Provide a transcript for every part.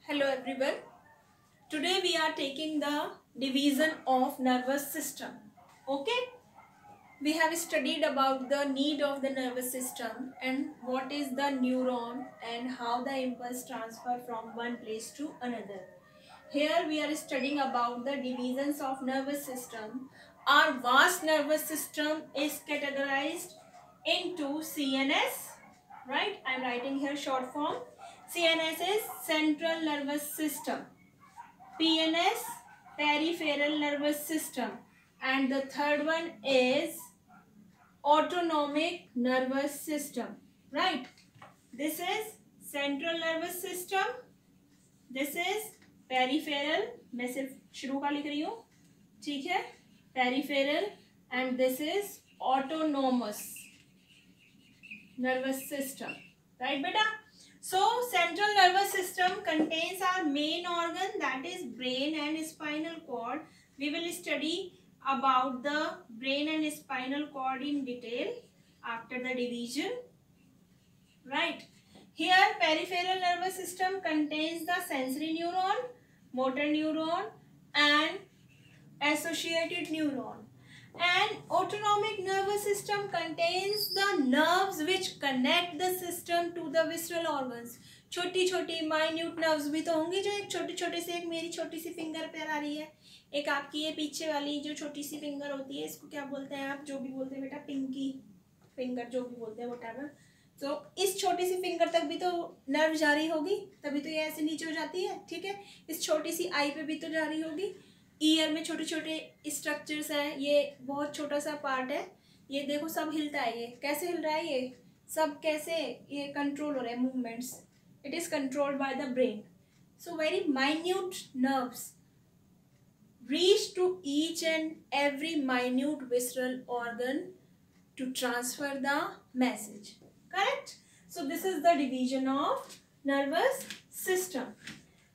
Hello everyone. Today we are taking the division of nervous system. Okay? We have studied about the need of the nervous system and what is the neuron and how the impulse transfer from one place to another. Here we are studying about the divisions of nervous system. Our vast nervous system is categorized into CNS, right? I am writing here short form. CNS is central nervous system. PNS, peripheral nervous system. And the third one is autonomic nervous system, right? This is central nervous system. This is peripheral. मैं सिर्फ शुरू का लिख रही हूँ, ठीक है? Peripheral and this is autonomous nervous system, right beta? So central nervous system contains our main organ, that is brain and spinal cord. We will study about the brain and spinal cord in detail after the division, right? Here peripheral nervous system contains the sensory neuron, motor neuron and associated neuron. And autonomic nervous system contains the nerves which connect the system to the visceral organs. छोटी छोटी minute nerves भी तो होंगी, जो एक छोटे छोटे से, एक मेरी छोटी सी फिंगर पे आ रही है, एक आपकी ये पीछे वाली जो छोटी सी फिंगर होती है, इसको क्या बोलते हैं आप, जो भी बोलते हैं बेटा, पिंकी फिंगर, जो भी बोलते हैं व्हाटएवर. तो इस छोटी सी फिंगर तक भी तो नर्व जा रही होगी, तभी तो ये ऐसे नीचे हो जाती है, ठीक है. इस छोटी सी आई पे भी तो जा रही होगी. ईयर में छोटे छोटे स्ट्रक्चर्स हैं, ये बहुत छोटा सा पार्ट है, ये देखो सब हिलता है. ये कैसे हिल रहा है, ये सब कैसे, ये कंट्रोल हो रहे हैं movements. It is controlled by the brain. So very minute nerves reach to each and every minute visceral organ to transfer the message. Correct? So this is the division of nervous system.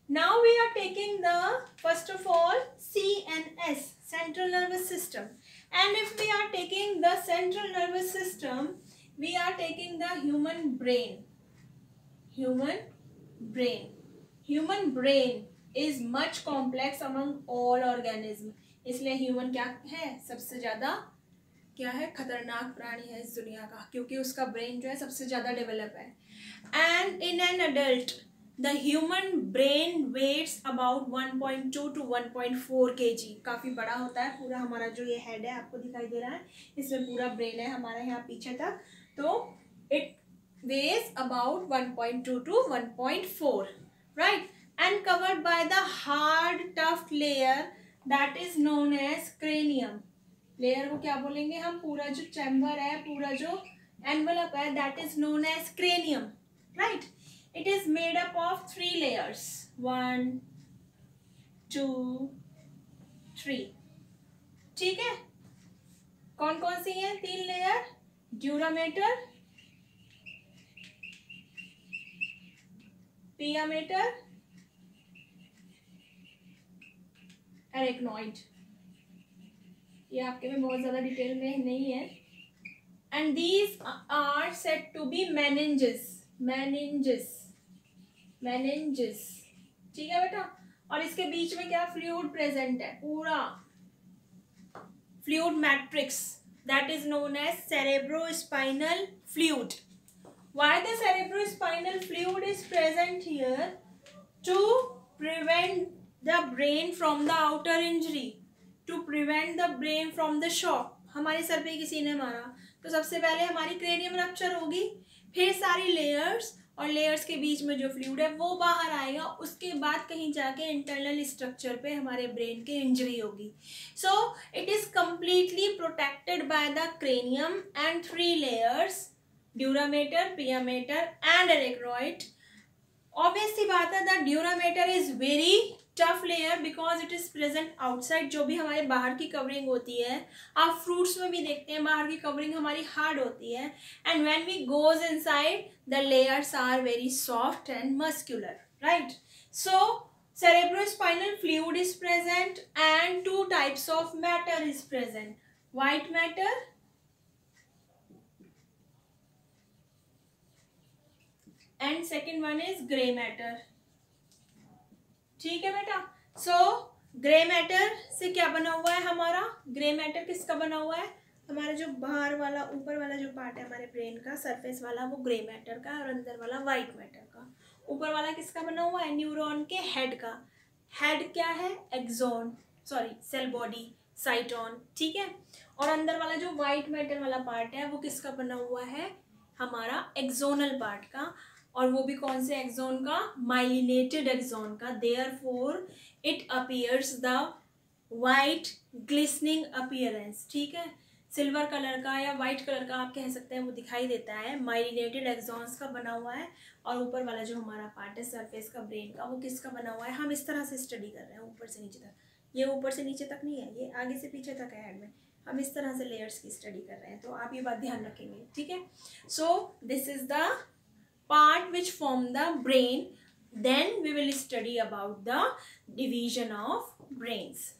Now we are taking the, first of all, CNS, central nervous system. And if we are taking the central nervous system, we are taking the human brain. Human brain. Human brain is much complex among all organism. इसलिए human क्या है, सबसे ज़्यादा क्या है, खतरनाक प्राणी है इस दुनिया का, क्योंकि उसका ब्रेन जो है सबसे ज़्यादा डेवलप है. And in an adult the human brain weighs about 1.2 to 1.4 kg. काफ़ी बड़ा होता है. पूरा हमारा जो ये हेड है आपको दिखाई दे रहा है, इसमें पूरा ब्रेन है हमारे यहाँ पीछे तक. तो it weighs about 1.2 to 1.4, right? And covered by the hard tough layer that is known as cranium. Layer को क्या बोलेंगे हम, पूरा जो चैम्बर है, पूरा जो एनवलप है, that is known as cranium, right? It is made up of 3 layers. 1, 2, 3. ठीक है. कौन कौन सी है 3 लेयर? Dura mater, पियामेटर, arachnoid. ये आपके में बहुत ज्यादा डिटेल में नहीं है. And these are said to be meninges. Meninges, meninges, ठीक है बेटा. और इसके बीच में क्या फ्लूइड प्रेजेंट है, पूरा fluid matrix, that is known as cerebrospinal fluid. Why the cerebrospinal fluid is present here? To prevent the brain from the outer injury, to prevent the brain from the shock. हमारे sir पे किसी ने मारा तो सबसे पहले हमारी cranium rupture होगी, फिर सारी लेयर्स, और लेयर्स के बीच में जो फ्लूइड है वो बाहर आएगा, उसके बाद कहीं जाके इंटरनल स्ट्रक्चर पे हमारे ब्रेन के इंजरी होगी. So it is completely protected by the cranium and 3 layers, dura mater, pia mater and arachnoid. Obvious सी बात है that dura mater is very tough layer because it is present outside. जो भी हमारे बाहर की कवरिंग होती है, आप फ्रूट्स में भी देखते हैं बाहर की कवरिंग हमारी हार्ड होती है, and when we goes inside the layers are very soft and muscular, right? So cerebrospinal fluid is present and 2 types of matter is present. White matter and second one is gray matter. ठीक है बेटा। So grey matter से क्या बना हुआ है हमारा, grey matter किसका बना हुआ है, हमारा जो बाहर वाला ऊपर वाला जो पार्ट है हमारे ब्रेन का सरफेस वाला वो ग्रे मैटर का, और अंदर वाला वाइट मैटर का। ऊपर वाला किसका बना हुआ है, न्यूरॉन के हेड का। हेड क्या है, axon, sorry cell body, cyton, ठीक है। और अंदर वाला जो वाइट मैटर वाला पार्ट है वो किसका बना हुआ है, हमारा एक्सोनल पार्ट का। और वो भी कौन से एक्सोन का, माइलिनेटेड एक्सोन का। Therefore it appears the white glistening appearance, ठीक है। सिल्वर कलर का या वाइट कलर का आप कह सकते हैं, वो दिखाई देता है, माइलिनेटेड एक्सॉन्स का बना हुआ है। और ऊपर वाला जो हमारा पार्ट है सरफेस का ब्रेन का, वो किसका बना हुआ है, हम इस तरह से स्टडी कर रहे हैं ऊपर से नीचे तक। ये ऊपर से नीचे तक नहीं है, ये आगे से पीछे तक है हेड में, हम इस तरह से लेयर्स की स्टडी कर रहे हैं, तो आप ये बात ध्यान रखेंगे, ठीक है। So this is the part which form the brain, then we will study about the division of brains.